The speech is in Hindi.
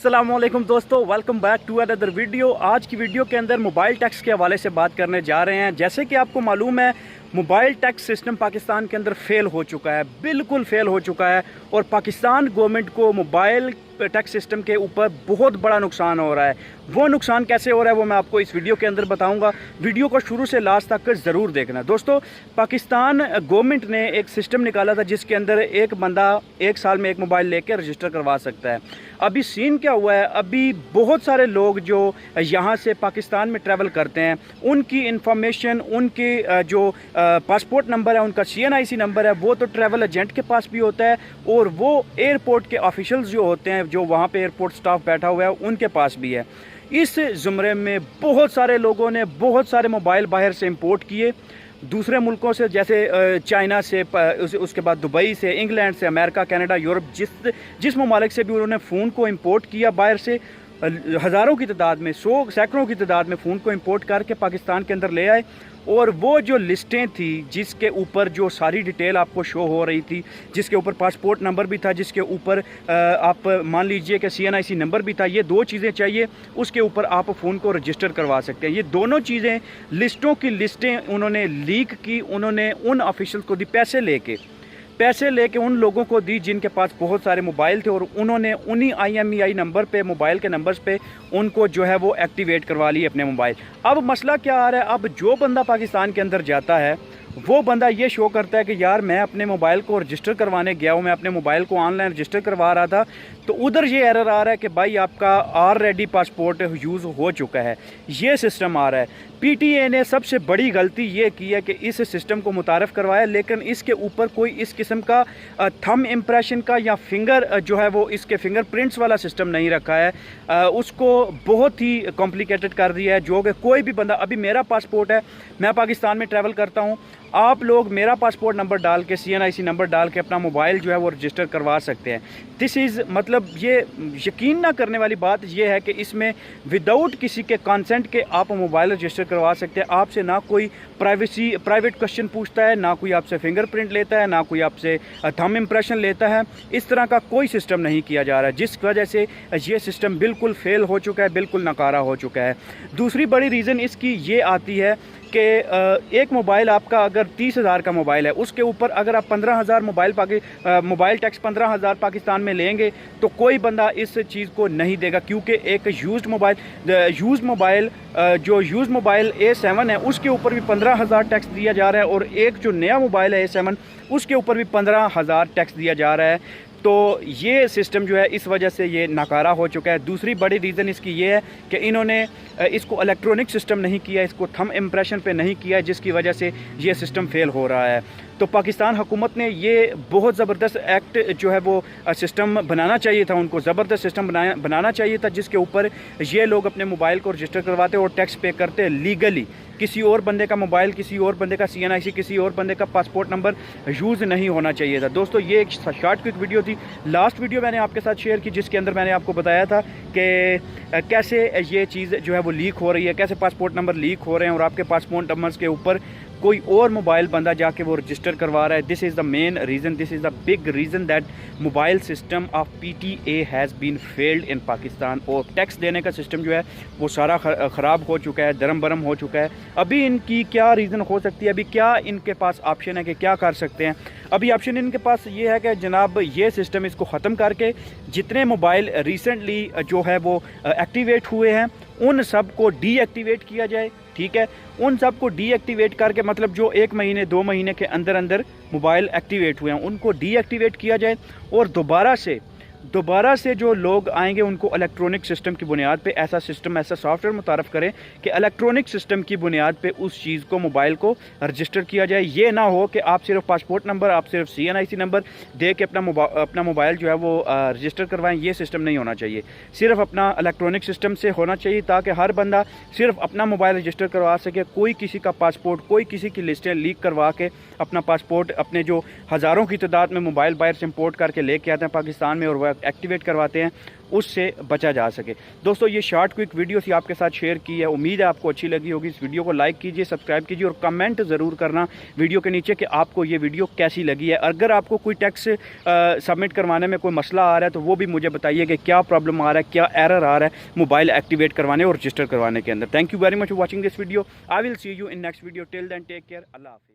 अस्सलामुअलैकुम दोस्तों, welcome back to another video. आज की वीडियो के अंदर मोबाइल टैक्स के हवाले से बात करने जा रहे हैं। जैसे कि आपको मालूम है, मोबाइल टैक्स सिस्टम पाकिस्तान के अंदर फेल हो चुका है, बिल्कुल फेल हो चुका है। और पाकिस्तान गवर्नमेंट को मोबाइल टैक्स सिस्टम के ऊपर बहुत बड़ा नुकसान हो रहा है। वो नुकसान कैसे हो रहा है वो मैं आपको इस वीडियो के अंदर बताऊंगा। वीडियो को शुरू से लास्ट तक ज़रूर देखना। दोस्तों, पाकिस्तान गवर्नमेंट ने एक सिस्टम निकाला था जिसके अंदर एक बंदा एक साल में एक मोबाइल लेकर रजिस्टर करवा सकता है। अभी सीन क्या हुआ है, अभी बहुत सारे लोग जो यहाँ से पाकिस्तान में ट्रैवल करते हैं, उनकी इंफॉर्मेशन, उनके जो पासपोर्ट नंबर है, उनका CNIC नंबर है, वो तो ट्रैवल एजेंट के पास भी होता है और वो एयरपोर्ट के ऑफिशियल्स जो होते हैं, जो वहाँ पे एयरपोर्ट स्टाफ बैठा हुआ है, उनके पास भी है। इस ज़ुमरे में बहुत सारे लोगों ने बहुत सारे मोबाइल बाहर से इंपोर्ट किए, दूसरे मुल्कों से, जैसे चाइना से, उसके बाद दुबई से, इंग्लैंड से, अमेरिका, कनाडा, यूरोप, जिस ममालिक से भी उन्होंने फ़ोन को इंपोर्ट किया बाहर से, हज़ारों की तादाद में, सैकड़ों की तादाद में फ़ोन को इंपोर्ट करके पाकिस्तान के अंदर ले आए। और वो जो लिस्टें थी जिसके ऊपर जो सारी डिटेल आपको शो हो रही थी, जिसके ऊपर पासपोर्ट नंबर भी था, जिसके ऊपर आप मान लीजिए कि CNIC नंबर भी था, ये दो चीज़ें चाहिए, उसके ऊपर आप फ़ोन को रजिस्टर करवा सकते हैं। ये दोनों चीज़ें, लिस्टों की लिस्टें उन्होंने लीक की, उन्होंने उन ऑफिशियल को दी, पैसे लेके उन लोगों को दी जिनके पास बहुत सारे मोबाइल थे, और उन्होंने उन्हीं IMEI नंबर पे, मोबाइल के नंबर्स पे उनको जो है वो एक्टिवेट करवा लिए अपने मोबाइल। अब मसला क्या आ रहा है, अब जो बंदा पाकिस्तान के अंदर जाता है वो बंदा ये शो करता है कि यार मैं अपने मोबाइल को रजिस्टर करवाने गया हूँ, मैं अपने मोबाइल को ऑनलाइन रजिस्टर करवा रहा था, तो उधर ये एरर आ रहा है कि भाई आपका ऑलरेडी पासपोर्ट यूज़ हो चुका है। ये सिस्टम आ रहा है। PTA ने सबसे बड़ी गलती ये की है कि इस सिस्टम को मुतारफ़ करवाया, लेकिन इसके ऊपर कोई इस किस्म का थंब इम्प्रेशन का या फिंगर जो है वो इसके फिंगरप्रिंट्स वाला सिस्टम नहीं रखा है। उसको बहुत ही कॉम्प्लिकेटेड कर दिया है, जो कि कोई भी बंदा, अभी मेरा पासपोर्ट है, मैं पाकिस्तान में ट्रैवल करता हूँ, आप लोग मेरा पासपोर्ट नंबर डाल के, CNIC नंबर डाल के अपना मोबाइल जो है वो रजिस्टर करवा सकते हैं। दिस इज़, मतलब ये यकीन ना करने वाली बात ये है कि इसमें विदाउट किसी के कंसेंट के आप मोबाइल रजिस्टर करवा सकते हैं। आपसे ना कोई प्राइवेट क्वेश्चन पूछता है, ना कोई आपसे फिंगरप्रिंट लेता है, ना कोई आपसे थंब इम्प्रेशन लेता है। इस तरह का कोई सिस्टम नहीं किया जा रहा है, जिस वजह से ये सिस्टम बिल्कुल फेल हो चुका है, बिल्कुल नकारा हो चुका है। दूसरी बड़ी रीज़न इसकी ये आती है कि एक मोबाइल आपका अगर 30,000 का मोबाइल है, उसके ऊपर अगर आप 15,000 मोबाइल टैक्स 15,000 पाकिस्तान में लेंगे तो कोई बंदा इस चीज़ को नहीं देगा, क्योंकि एक यूज्ड मोबाइल A7 है, उसके ऊपर भी 15,000 टैक्स दिया जा रहा है, और एक जो नया मोबाइल है A7, उसके ऊपर भी 15,000 टैक्स दिया जा रहा है। तो ये सिस्टम जो है इस वजह से ये नाकारा हो चुका है। दूसरी बड़ी रीज़न इसकी ये है कि इन्होंने इसको इलेक्ट्रॉनिक सिस्टम नहीं किया, इसको थंब इम्प्रेशन पे नहीं किया, जिसकी वजह से ये सिस्टम फेल हो रहा है। तो पाकिस्तान हुकूमत ने ये बहुत ज़बरदस्त एक्ट जो है वो सिस्टम बनाना चाहिए था, उनको ज़बरदस्त सिस्टम बनाना चाहिए था, जिसके ऊपर ये लोग अपने मोबाइल को रजिस्टर करवाते और टैक्स पे करते लीगली। किसी और बंदे का मोबाइल, किसी और बंदे का CNIC, किसी और बंदे का पासपोर्ट नंबर यूज़ नहीं होना चाहिए था। दोस्तों, ये एक शॉर्ट क्विक वीडियो थी। लास्ट वीडियो मैंने आपके साथ शेयर की, जिसके अंदर मैंने आपको बताया था कि कैसे ये चीज़ जो है वो लीक हो रही है, कैसे पासपोर्ट नंबर लीक हो रहे हैं और आपके पासपोर्ट नंबर्स के ऊपर कोई और मोबाइल बंदा जाके वो रजिस्टर करवा रहा है। This is the main reason, this is the big reason that mobile system of PTA has been failed in Pakistan. और टैक्स देने का सिस्टम जो है वो सारा ख़राब हो चुका है, दरम बरम हो चुका है। अभी इनकी क्या रीज़न हो सकती है, अभी क्या इनके पास ऑप्शन है कि क्या कर सकते हैं? अभी ऑप्शन इनके पास ये है कि जनाब ये सिस्टम इसको ख़त्म करके जितने मोबाइल रिसेंटली जो है वो एक्टिवेट हुए हैं उन सब को डीएक्टिवेट किया जाए। ठीक है, उन सब को डीएक्टिवेट करके, मतलब जो 1 महीने 2 महीने के अंदर अंदर मोबाइल एक्टिवेट हुए हैं उनको डीएक्टिवेट किया जाए, और दोबारा से जो लोग आएंगे उनको इलेक्ट्रॉनिक सिस्टम की बुनियाद पे ऐसा सॉफ्टवेयर मुतारफ़ करें कि इलेक्ट्रॉनिक सिस्टम की बुनियाद पे उस चीज़ को, मोबाइल को रजिस्टर किया जाए। ये ना हो कि आप सिर्फ पासपोर्ट नंबर, आप सिर्फ CNIC नंबर दे के अपना मोबाइल जो है वो रजिस्टर करवाएं। ये सिस्टम नहीं होना चाहिए, सिर्फ अपना इलेक्ट्रॉनिक सिस्टम से होना चाहिए, ताकि हर बंदा सिर्फ अपना मोबाइल रजिस्टर करवा सके। कोई किसी का पासपोर्ट, कोई किसी की लिस्टें लीक करवा के अपना पासपोर्ट, अपने जो हज़ारों की तादाद में मोबाइल बाहर से इम्पोर्ट करके लेके आते हैं पाकिस्तान में और वह एक्टिवेट करवाते हैं, उससे बचा जा सके। दोस्तों ये शॉर्ट क्विक वीडियो थी, आपके साथ शेयर की है, उम्मीद है आपको अच्छी लगी होगी। इस वीडियो को लाइक कीजिए, सब्सक्राइब कीजिए और कमेंट ज़रूर करना वीडियो के नीचे कि आपको ये वीडियो कैसी लगी है। अगर आपको कोई टैक्स सबमिट करवाने में कोई मसला आ रहा है तो वो भी मुझे बताइए कि क्या प्रॉब्लम आ रहा है, क्या एरर आ रहा है मोबाइल एक्टिवेट करवाने और रजिस्टर करवाने के अंदर। Thank you very much for watching this video. I will see you in next video. Till then take care. अल्लाह हाफिज़।